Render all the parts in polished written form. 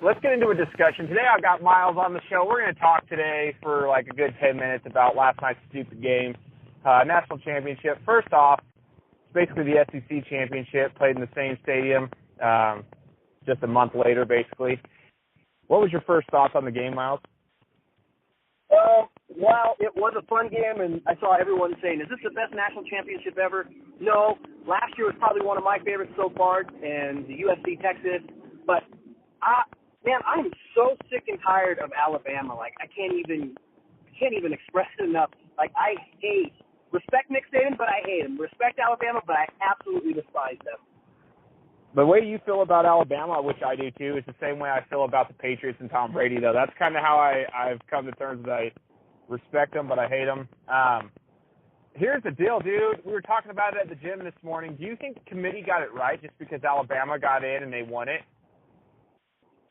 let's get into a discussion. Today I've got Myles on the show. We're going to talk today for like a good 10 minutes about last night's stupid game, national championship. First off, it's basically the SEC championship, played in the same stadium just a month later, basically. What was your first thoughts on the game, Myles? Well, it was a fun game, and I saw everyone saying, is this the best national championship ever? No. Last year was probably one of my favorites so far, and the USC Texas. But, man, I'm so sick and tired of Alabama. Like, I can't even express it enough. Like, respect Nick Saban, but I hate him. Respect Alabama, but I absolutely despise them. The way you feel about Alabama, which I do too, is the same way I feel about the Patriots and Tom Brady, though. That's kind of how I've come to terms that I respect them, but I hate them. Here's the deal, dude. We were talking about it at the gym this morning. Do you think the committee got it right just because Alabama got in and they won it?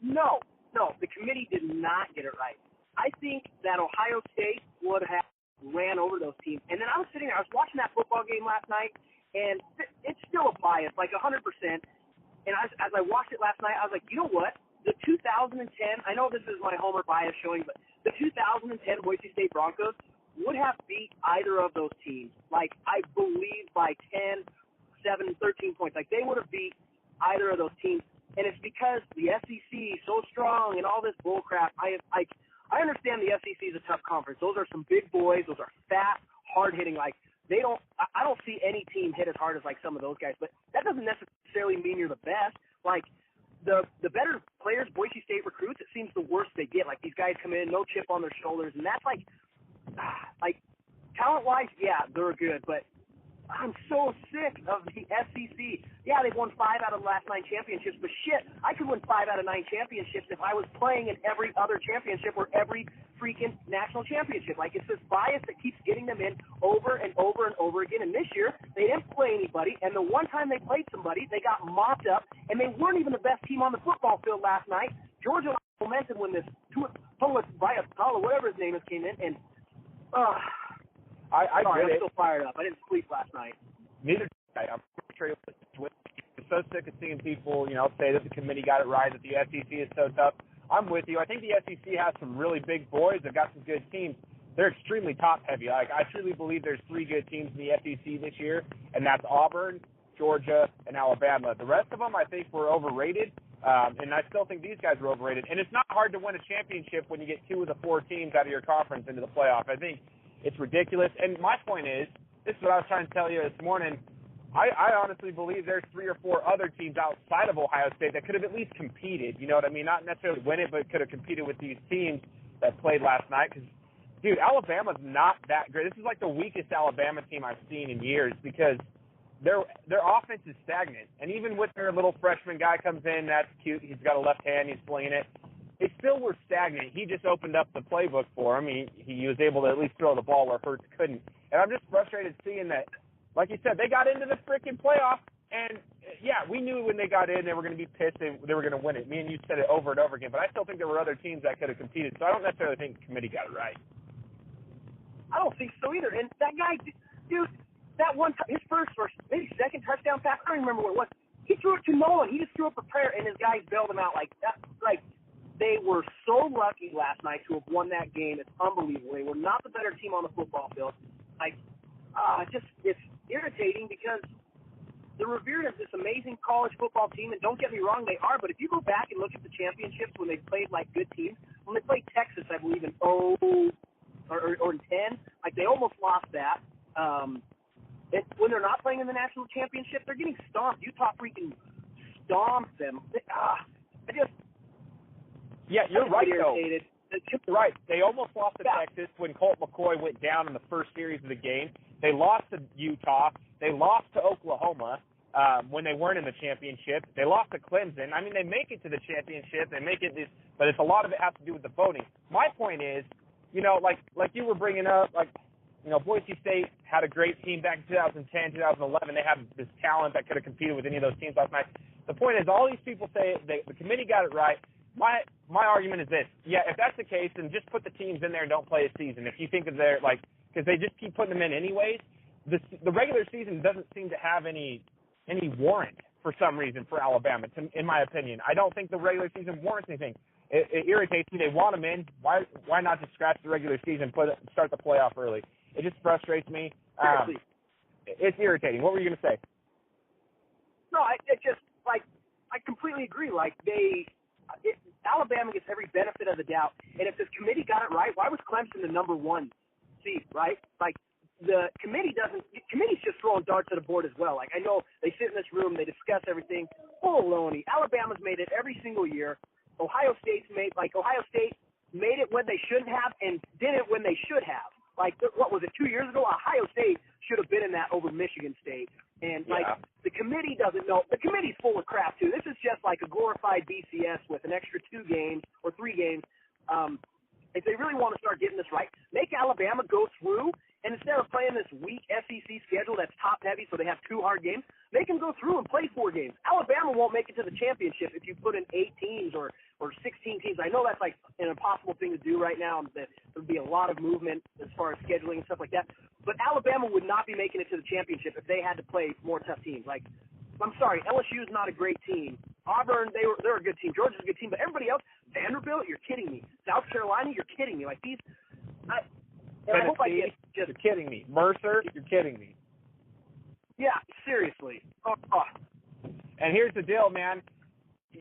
No, the committee did not get it right. I think that Ohio State would have ran over those teams. And then I was sitting there, I was watching that football game last night, and it's still a bias, like 100%. And as I watched it last night, I was like, you know what? The 2010, I know this is my homer bias showing, but the 2010 Boise State Broncos would have beat either of those teams. Like, I believe by 10, 7, 13 points. Like, they would have beat either of those teams. And it's because the SEC is so strong and all this bull crap. I understand the SEC is a tough conference. Those are some big boys. Those are fast, hard-hitting. Like, I don't see any team hit as hard as, like, some of those guys. But that doesn't necessarily mean you're the best. Like, the better players Boise State recruits, it seems the worse they get. Like, these guys come in, no chip on their shoulders. And that's, like talent-wise, yeah, they're good. But I'm so sick of the SEC. Yeah, they've won 5 out of the last 9 championships, but shit, I could win 5 out of 9 championships if I was playing in every other championship or every freaking national championship. Like, it's this bias that keeps getting them in over and over and over again. And this year, they didn't play anybody, and the one time they played somebody, they got mopped up, and they weren't even the best team on the football field last night. Georgia momentum when this Tuatala, whatever his name is, came in, and I'm still fired up. I didn't sleep last night. Neither did I. I'm sure I'm so sick of seeing people, say that the committee got it right, that the SEC is so tough. I'm with you. I think the SEC has some really big boys. They've got some good teams. They're extremely top-heavy. Like, I truly believe there's 3 good teams in the SEC this year, and that's Auburn, Georgia, and Alabama. The rest of them, I think, were overrated, and I still think these guys were overrated. And it's not hard to win a championship when you get 2 of the 4 teams out of your conference into the playoff. I think it's ridiculous. And my point is, this is what I was trying to tell you this morning, I honestly believe there's 3 or 4 other teams outside of Ohio State that could have at least competed. You know what I mean? Not necessarily win it, but could have competed with these teams that played last night. Because, dude, Alabama's not that great. This is like the weakest Alabama team I've seen in years because their offense is stagnant. And even with their little freshman guy comes in, that's cute. He's got a left hand. He's slinging it. They still were stagnant. He just opened up the playbook for him. He was able to at least throw the ball where Hurts couldn't. And I'm just frustrated seeing that, like you said, they got into the freaking playoff. And, yeah, we knew when they got in they were going to be pissed. They were going to win it. Me and you said it over and over again. But I still think there were other teams that could have competed. So I don't necessarily think the committee got it right. I don't think so either. And that guy, dude, that one time, his first or maybe second touchdown pass, I don't remember what it was. He threw it to no one. He just threw up a prayer, and his guys bailed him out like that. Like, they were so lucky last night to have won that game. It's unbelievable. They were not the better team on the football field. Like, it's irritating because they're revered as this amazing college football team, and don't get me wrong, they are. But if you go back and look at the championships when they played like good teams, when they played Texas, I believe in 0 or in 10, like they almost lost that. When they're not playing in the national championship, they're getting stomped. Utah freaking stomped them. Yeah, you're right, though. You're right. They almost lost to Texas when Colt McCoy went down in the first series of the game. They lost to Utah. They lost to Oklahoma when they weren't in the championship. They lost to Clemson. I mean, they make it to the championship. They make it, but it's a lot of it has to do with the voting. My point is, like you were bringing up, Boise State had a great team back in 2010, 2011. They had this talent that could have competed with any of those teams last night. The point is, all these people say the committee got it right. My argument is this. Yeah, if that's the case, then just put the teams in there and don't play a season. If you think that they're because they just keep putting them in anyways, the regular season doesn't seem to have any any warrant for some reason for Alabama, in my opinion. I don't think the regular season warrants anything. It irritates me. They want them in. Why not just scratch the regular season, start the playoff early? It just frustrates me. It's irritating. What were you going to say? No, I completely agree. Alabama gets every benefit of the doubt. And if this committee got it right, why was Clemson the number 1 seed, right? The committee's just throwing darts at a board as well. I know they sit in this room, they discuss everything. Baloney. Alabama's made it every single year. Ohio State made it when they shouldn't have and did it when they should have. What was it, 2 years ago? Ohio State should have been in that over Michigan State. And, the committee doesn't know. The committee's full of crap, too. This is just like a glorified BCS with an extra 2 games or 3 games. If they really want to start getting this right, make Alabama go through, and instead of playing this weak SEC schedule that's top-heavy so they have 2 hard games, make them go through and play 4 games. Alabama won't make it to the championship if you put in 8 teams or 16 teams. I know that's an impossible thing to do right now. There would be a lot of movement as far as scheduling and stuff like that. But Alabama would not be making it to the championship if they had to play more tough teams. I'm sorry, LSU is not a great team. Auburn, they're a good team. Georgia's a good team, but everybody else, Vanderbilt, you're kidding me. South Carolina, you're kidding me. I hope I get just. You're kidding me. Mercer, you're kidding me. Yeah, seriously. Oh. And here's the deal, man.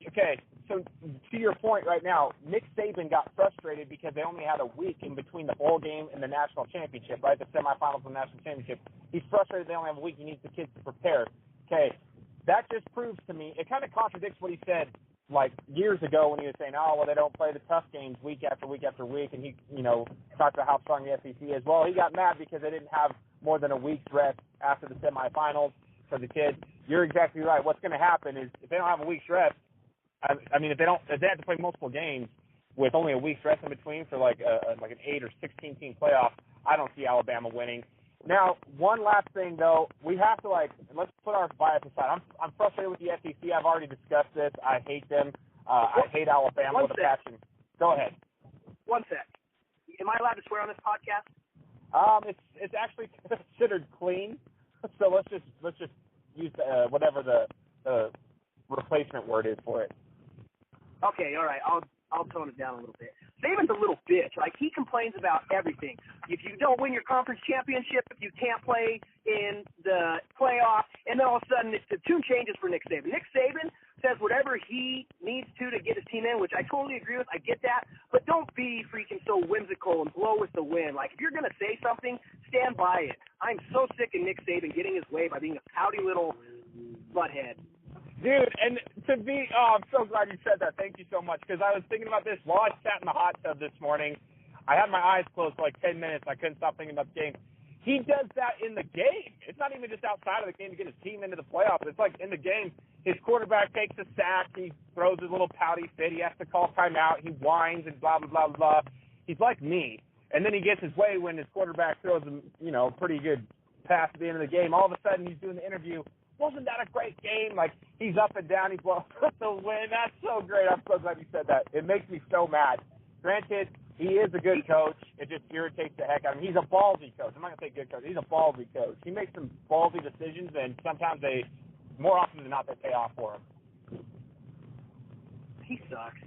Okay, so to your point right now, Nick Saban got frustrated because they only had a week in between the bowl game and the national championship, right? The semifinals of the national championship. He's frustrated they only have a week. He needs the kids to prepare. Okay, that just proves to me, it kind of contradicts what he said years ago when he was saying, they don't play the tough games week after week after week, and he, talked about how strong the SEC is. Well, he got mad because they didn't have more than a week's rest after the semifinals for the kids. You're exactly right. What's going to happen is if they don't have a week's rest, if they have to play multiple games with only a week's rest in between for an 8 or 16 team playoff, I don't see Alabama winning. Now, one last thing though, we have to let's put our bias aside. I'm frustrated with the SEC. I've already discussed this. I hate them. I hate Alabama with a passion. Go ahead. 1 sec. Am I allowed to swear on this podcast? It's actually considered clean. So let's just use whatever the replacement word is for it. Okay, all right. I'll tone it down a little bit. Saban's a little bitch. He complains about everything. If you don't win your conference championship, if you can't play in the playoff, and then all of a sudden the tune changes for Nick Saban. Nick Saban says whatever he needs to get his team in, which I totally agree with. I get that. But don't be freaking so whimsical and blow with the wind. If you're going to say something, stand by it. I'm so sick of Nick Saban getting his way by being a pouty little butthead. Dude, and I'm so glad you said that. Thank you so much, because I was thinking about this while I sat in the hot tub this morning. I had my eyes closed for 10 minutes. I couldn't stop thinking about the game. He does that in the game. It's not even just outside of the game to get his team into the playoffs. It's in the game. His quarterback takes a sack. He throws his little pouty fit. He has to call timeout. He whines and blah, blah, blah, blah. He's like me. And then he gets his way when his quarterback throws him, a pretty good pass at the end of the game. All of a sudden, he's doing the interview. Wasn't that a great game? He's up and down. He's well the win. That's so great. I'm so glad you said that. It makes me so mad. Granted, he is a good coach. It just irritates the heck out of him. He's a ballsy coach. I'm not going to say good coach. He's a ballsy coach. He makes some ballsy decisions, and sometimes more often than not, they pay off for him. He sucks.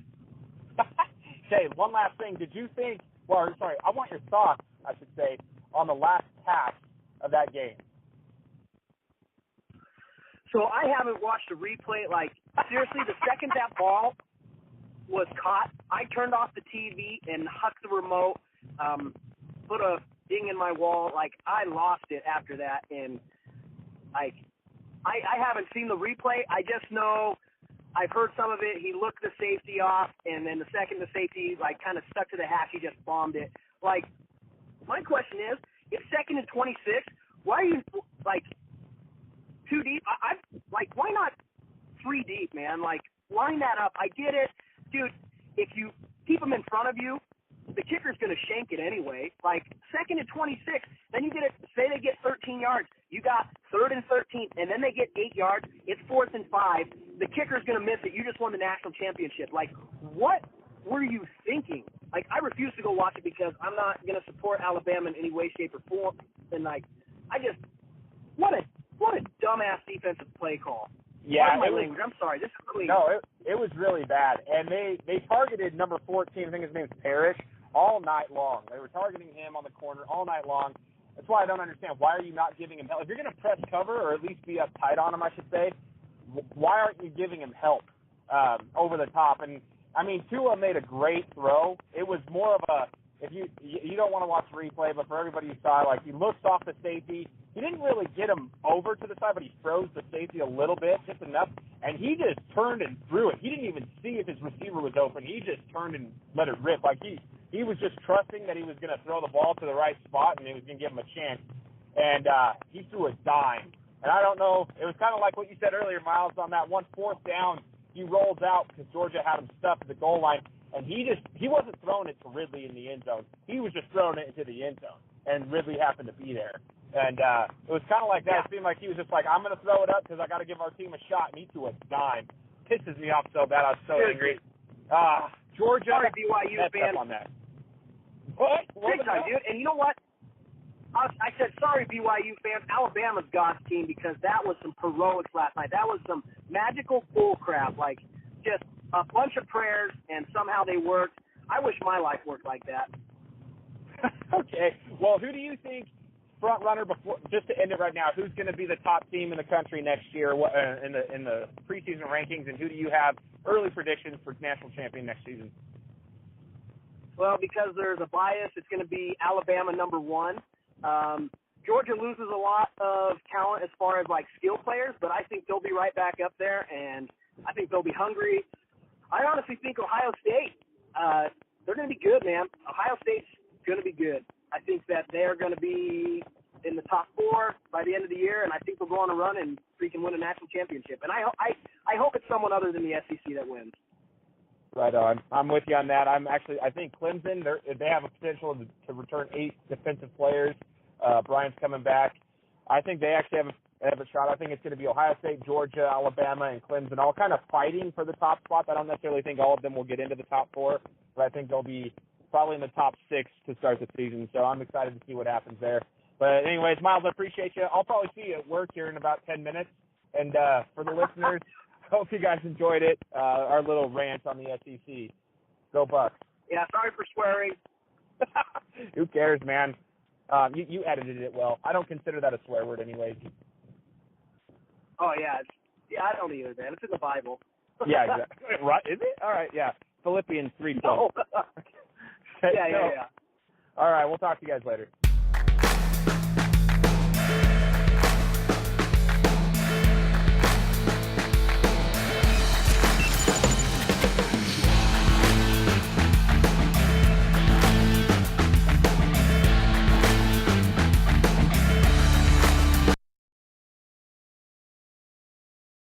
Okay, one last thing. Did you think, I want your thoughts, I should say, on the last pass of that game. So I haven't watched a replay. Seriously, the second that ball was caught, I turned off the TV and hucked the remote, put a ding in my wall. I lost it after that, and I haven't seen the replay. I just know I've heard some of it. He looked the safety off, and then the second the safety kind of stuck to the hash, he just bombed it. My question is, it's 2nd and 26. Why are you 2 deep? Why not 3 deep, man? Line that up. I get it. Dude, if you keep them in front of you, the kicker's going to shank it anyway. 2nd and 26, then you get it, say they get 13 yards. You got 3rd and 13, and then they get 8 yards. It's 4th and 5. The kicker's going to miss it. You just won the national championship. What were you thinking? I refuse to go watch it because I'm not going to support Alabama in any way, shape, or form. And, what What a dumbass defensive play call. Yeah, I'm sorry. This is clean. No, it was really bad. And they targeted number 14, I think his name's Parrish, all night long. They were targeting him on the corner all night long. That's why I don't understand. Why are you not giving him help? If you're going to press cover, or at least be up tight on him, I should say, why aren't you giving him help over the top? And, I mean, Tua made a great throw. It was more of a, if you don't want to watch the replay, but for everybody who saw, like, he looks off the safety. He didn't really get him over to the side, but he froze the safety a little bit, just enough, and he just turned and threw it. He didn't even see if his receiver was open. He just turned and let it rip. Like, he was just trusting that he was going to throw the ball to the right spot and it was going to give him a chance. And he threw a dime. And I don't know, it was kind of like what you said earlier, Myles, on that 1 4th down. He rolls out because Georgia had him stuffed at the goal line, and he wasn't throwing it to Ridley in the end zone. He was just throwing it into the end zone, and Ridley happened to be there. And it was kind of like that. It seemed like he was just like, I'm going to throw it up because I got to give our team a shot, and he threw a dime. Pisses me off so bad. I was so angry. Georgia Sorry, BYU messed fans. up on that. What? Big time, dude. And you know what? I said, sorry, BYU fans. Alabama's God's team because that was some heroics last night. That was some magical bull crap, like just a bunch of prayers, and somehow they worked. I wish my life worked like that. Okay. Well, who do you think, front runner, before, just to end it right now, who's going to be the top team in the country next year in the preseason rankings, and who do you have early predictions for national champion next season? Well, because there's a bias, it's going to be Alabama number 1. Georgia loses a lot of talent as far as, like, skill players, but I think they'll be right back up there, and I think they'll be hungry. I honestly think Ohio State, they're going to be good, man. Ohio State's going to be good. I think that they're going to be in the top 4 by the end of the year, and I think they'll go on a run and freaking win a national championship. And I hope it's someone other than the SEC that wins. Right on. I'm with you on that. I think Clemson, they have a potential to return 8 defensive players. Brian's coming back. I think they actually have a shot. I think it's going to be Ohio State, Georgia, Alabama, and Clemson all kind of fighting for the top spots. I don't necessarily think all of them will get into the top 4, but I think they'll be probably in the top 6 to start the season. So I'm excited to see what happens there. But anyways, Myles, I appreciate you. I'll probably see you at work here in about 10 minutes. And for the listeners, hope you guys enjoyed it, our little rant on the SEC. Go Bucks. Yeah, sorry for swearing. Who cares, man? You edited it well. I don't consider that a swear word anyways. Oh, yeah. I don't either, man. It's in the Bible. Yeah, exactly. Right? Is it? All right, yeah. Philippians 3:12. No. Yeah. All right, we'll talk to you guys later.